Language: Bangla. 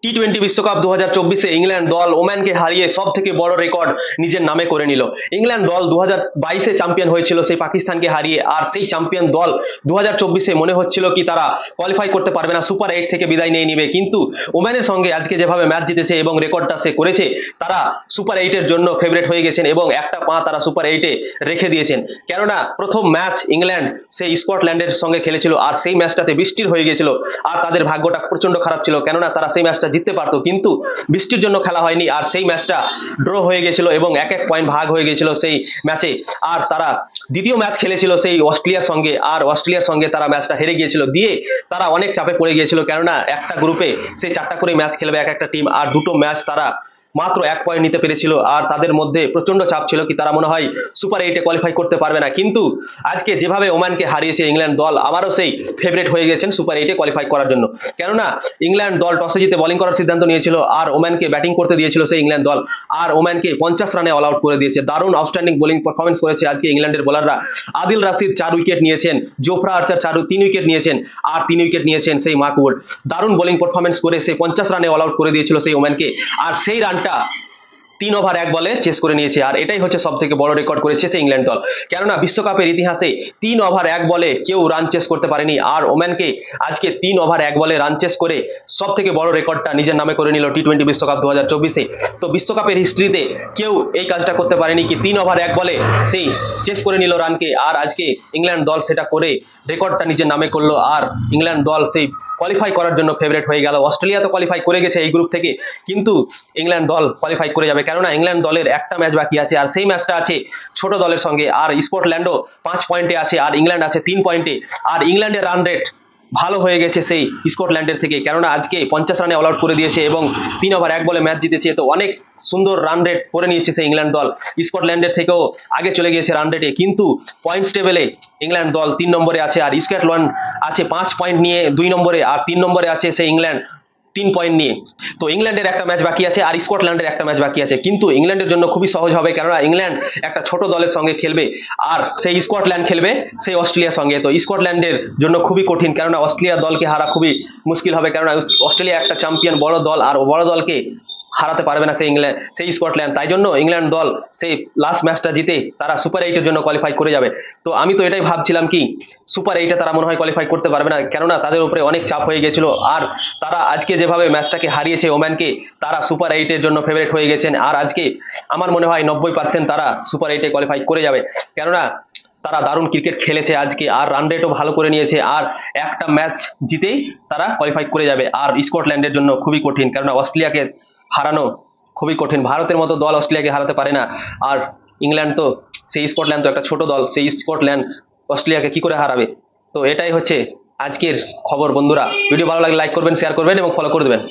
টি-20 বিশ্বকাপ 2024-এ ইংল্যান্ড দল ওমানকে হারিয়ে সবথেকে বড় রেকর্ড নিজের নামে করে নিল। ইংল্যান্ড দল 2022-এ চ্যাম্পিয়ন হয়েছিল সেই পাকিস্তানকে হারিয়ে, আর সেই চ্যাম্পিয়ন দল 2024-এ মনে হচ্ছিল কি তারা কোয়ালিফাই করতে পারবে না, সুপার 8 থেকে বিদায় নিয়ে নিবে। কিন্তু ওমানের সঙ্গে আজকে যেভাবে ম্যাচ জিতেছে এবং রেকর্ডটা সে করেছে, তারা সুপার 8-এর জন্য ফেভারিট হয়ে গেছেন এবং একটা পা তারা সুপার 8-এ রেখে দিয়েছেন। কেননা প্রথম ম্যাচ ইংল্যান্ড সেই স্কটল্যান্ডের সঙ্গে খেলেছিল, আর সেই ম্যাচটাতে বৃষ্টির হয়ে গেছিল, আর তাদের ভাগ্যটা প্রচন্ড খারাপ ছিল। কেননা তারা সেই ম্যাচটা জিততে পারতো, কিন্তু বৃষ্টির জন্য খেলা হয়নি, আর সেই ম্যাচটা ড্র হয়ে গেছিল এবং এক এক পয়েন্ট ভাগ হয়ে গেছিল সেই ম্যাচে। আর তারা দ্বিতীয় ম্যাচ খেলেছিল সেই অস্ট্রেলিয়ার সঙ্গে, আর অস্ট্রেলিয়ার সঙ্গে তারা ম্যাচটা হেরে গিয়েছিল। দিয়ে তারা অনেক চাপে পড়ে গিয়েছিল, কেননা একটা গ্রুপে সেই 4টা করে ম্যাচ খেলবে এক একটা টিম, আর দুটো ম্যাচ তারা মাত্র 1 পয়েন্ট নিতে পেরেছিল। আর তাদের মধ্যে প্রচন্ড চাপ ছিল কি তারা মনে হয় সুপার 8-এ কোয়ালিফাই করতে পারবে না। কিন্তু আজকে যেভাবে ওমানকে হারিয়েছে ইংল্যান্ড দল, আবারও সেই ফেভারিট হয়ে গেছেন সুপার 8-এ কোয়ালিফাই করার জন্য। কেননা ইংল্যান্ড দল টসে জিতে বোলিং করার সিদ্ধান্ত নিয়েছিল, আর ওমানকে ব্যাটিং করতে দিয়েছিল সেই ইংল্যান্ড দল, আর ওমানকে 50 রানে অল আউট করে দিয়েছে। দারুণ আউটস্ট্যান্ডিং বোলিং পারফরমেন্স করেছে আজকে ইংল্যান্ডের বোলাররা। আদিল রাশিদ 4 উইকেট নিয়েছেন, জোফরা আর্চার 3 উইকেট নিয়েছেন, আর 3 উইকেট নিয়েছেন সেই মার্ক উড। দারুণ বোলিং পারফরমেন্স করে সেই 50 রানে অল আউট করে দিয়েছিল সেই ওমানকে, আর সেই রানটা 3 ওভার 1 বলে চেস করে নিয়েছে। আর এটাই হচ্ছে সব থেকে বড় রেকর্ড করেছে সেই ইংল্যান্ড দল। কেননা বিশ্বকাপের ইতিহাসে 3 ওভার 1 বলে কেউ রান চেস করতে পারেনি, আর ওমানকে আজকে 3 ওভার 1 বলে রান চেস করে সব থেকে বড় রেকর্ডটা নিজের নামে করে নিল টি-20 বিশ্বকাপ 2024-এ। তো বিশ্বকাপের হিস্ট্রিতে কেউ এই কাজটা করতে পারেনি কি 3 ওভার 1 বলে সেই চেস করে নিল রানকে, আর আজকে ইংল্যান্ড দল সেটা করে রেকর্ডটা নিজের নামে করলো। আর ইংল্যান্ড দল সেই কোয়ালিফাই করার জন্য ফেভারিট হয়ে গেল। অস্ট্রেলিয়া তো কোয়ালিফাই করে গেছে এই গ্রুপ থেকে, কিন্তু ইংল্যান্ড দল কোয়ালিফাই করে যাবে। কেননা ইংল্যান্ড দলের একটা ম্যাচ বাকি আছে, আর সেই ম্যাচটা আছে ছোট দলের সঙ্গে। আর স্কটল্যান্ডও 5 পয়েন্টে আছে, আর ইংল্যান্ড আছে 3 পয়েন্টে। আর ইংল্যান্ডের রান রেট ভালো হয়ে গেছে সেই স্কটল্যান্ডের থেকে, কেননা আজকে 50 রানে অল আউট করে দিয়েছে এবং 3 ওভার 1 বলে ম্যাচ জিতেছে। তো অনেক সুন্দর রান রেট করে নিয়েছে সেই ইংল্যান্ড দল, স্কটল্যান্ডের থেকেও আগে চলে গিয়েছে রান রেটে। কিন্তু পয়েন্টস টেবিলে ইংল্যান্ড দল 3 নম্বরে আছে, আর স্কটল্যান্ড আছে 5 পয়েন্ট নিয়ে 2 নম্বরে, আর 3 নম্বরে আছে সেই ইংল্যান্ড 3 পয়েন্ট নিয়ে। তো ইংল্যান্ডের একটা ম্যাচ বাকি আছে, আর স্কটল্যান্ডের একটা ম্যাচ বাকি আছে। কিন্তু ইংল্যান্ডের জন্য খুবই সহজ হবে, কেননা ইংল্যান্ড একটা ছোট দলের সঙ্গে খেলবে, আর সেই স্কটল্যান্ড খেলবে সেই অস্ট্রেলিয়ার সঙ্গে। তো স্কটল্যান্ডের জন্য খুবই কঠিন, কেননা অস্ট্রেলিয়া দলকে হারা খুবই মুশকিল হবে, কেননা অস্ট্রেলিয়া একটা চ্যাম্পিয়ন বড় দল, আর বড় দলকে হারাতে পারবে না সেই স্কটল্যান্ড। তাই জন্য ইংল্যান্ড দল সেই লাস্ট ম্যাচটা জিতে তারা সুপার 8-এর জন্য কোয়ালিফাই করে যাবে। তো আমি তো এটাই ভাবছিলাম কি সুপার 8-এ তারা মনে হয় কোয়ালিফাই করতে পারবে না, কেননা তাদের উপরে অনেক চাপ হয়ে গেছিল। আর তারা আজকে যেভাবে ম্যাচটাকে হারিয়েছে ওমানকে, তারা সুপার 8-এর জন্য ফেভারিট হয়ে গেছেন। আর আজকে আমার মনে হয় 90% তারা সুপার 8-এ কোয়ালিফাই করে যাবে, কেননা তারা দারুণ ক্রিকেট খেলেছে আজকে, আর রান রেটও ভালো করে নিয়েছে, আর একটা ম্যাচ জিতেই তারা কোয়ালিফাই করে যাবে। আর স্কটল্যান্ডের জন্য খুবই কঠিন, কেননা অস্ট্রেলিয়াকে হারানো খুবই কঠিন। ভারতের মতো দল অস্ট্রেলিয়াকে হারাতে পারে না, আর ইংল্যান্ড তো সেই স্কটল্যান্ড তো একটা ছোট দল, সেই স্কটল্যান্ড অস্ট্রেলিয়াকে কি করে হারাবে। তো এটাই হচ্ছে আজকের খবর বন্ধুরা। ভিডিও ভালো লাগলে লাইক করবেন, শেয়ার করবেন এবং ফলো করে দেবেন।